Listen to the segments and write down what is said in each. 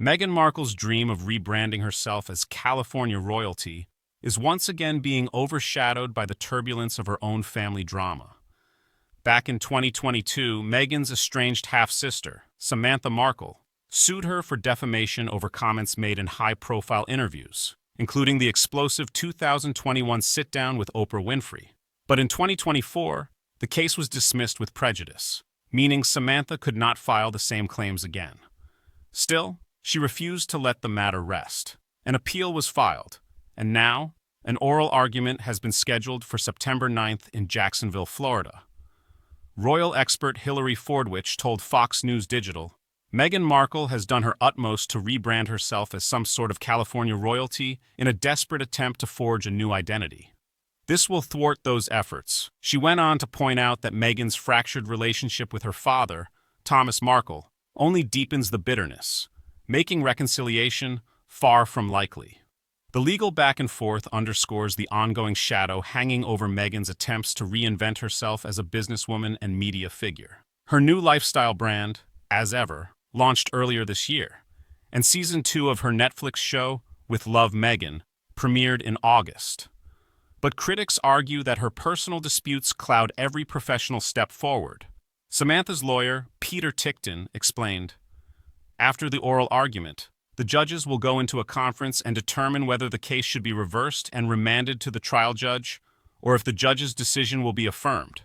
Meghan Markle's dream of rebranding herself as California royalty is once again being overshadowed by the turbulence of her own family drama. Back in 2022, Meghan's estranged half-sister, Samantha Markle, sued her for defamation over comments made in high-profile interviews, including the explosive 2021 sit-down with Oprah Winfrey. But in 2024, the case was dismissed with prejudice, meaning Samantha could not file the same claims again. Still, she refused to let the matter rest. An appeal was filed, and now, an oral argument has been scheduled for September 9th in Jacksonville, Florida. Royal expert Hillary Fordwich told Fox News Digital, Meghan Markle has done her utmost to rebrand herself as some sort of California royalty in a desperate attempt to forge a new identity. This will thwart those efforts. She went on to point out that Meghan's fractured relationship with her father, Thomas Markle, only deepens the bitterness, making reconciliation far from likely. The legal back and forth underscores the ongoing shadow hanging over Meghan's attempts to reinvent herself as a businesswoman and media figure. Her new lifestyle brand, As Ever, launched earlier this year, and Season 2 of her Netflix show, With Love Meghan, premiered in August. But critics argue that her personal disputes cloud every professional step forward. Samantha's lawyer, Peter Tickton, explained, after the oral argument, the judges will go into a conference and determine whether the case should be reversed and remanded to the trial judge, or if the judge's decision will be affirmed.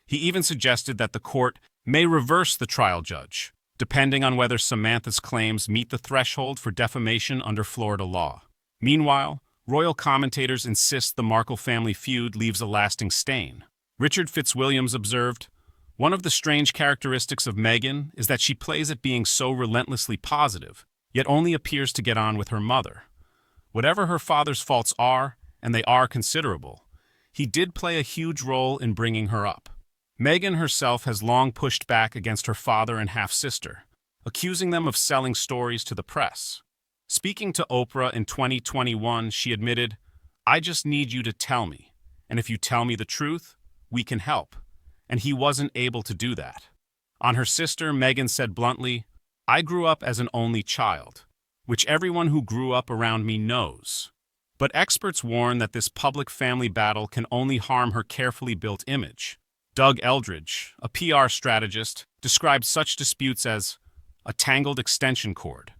He even suggested that the court may reverse the trial judge, depending on whether Samantha's claims meet the threshold for defamation under Florida law. Meanwhile, royal commentators insist the Markle family feud leaves a lasting stain. Richard Fitzwilliams observed, one of the strange characteristics of Meghan is that she plays at being so relentlessly positive, yet only appears to get on with her mother. Whatever her father's faults are, and they are considerable, he did play a huge role in bringing her up. Meghan herself has long pushed back against her father and half-sister, accusing them of selling stories to the press. Speaking to Oprah in 2021, she admitted, I just need you to tell me, and if you tell me the truth, we can help. And he wasn't able to do that. On her sister, Meghan said bluntly, I grew up as an only child, which everyone who grew up around me knows. But experts warn that this public family battle can only harm her carefully built image. Doug Eldridge, a PR strategist, described such disputes as a tangled extension cord.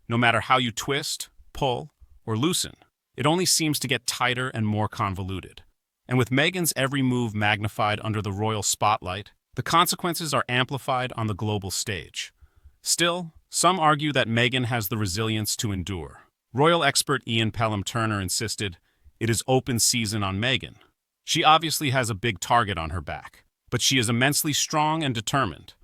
No matter how you twist, pull, or loosen, it only seems to get tighter and more convoluted. And with Meghan's every move magnified under the royal spotlight, the consequences are amplified on the global stage. Still, some argue that Meghan has the resilience to endure. Royal expert Ian Pelham-Turner insisted, it is open season on Meghan. She obviously has a big target on her back, but she is immensely strong and determined.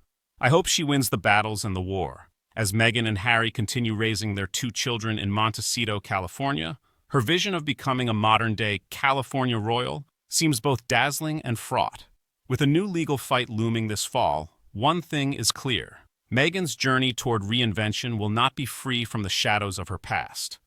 I hope she wins the battles and the war. As Meghan and Harry continue raising their 2 children in Montecito, California, her vision of becoming a modern-day California royal seems both dazzling and fraught. With a new legal fight looming this fall, one thing is clear. Meghan's journey toward reinvention will not be free from the shadows of her past.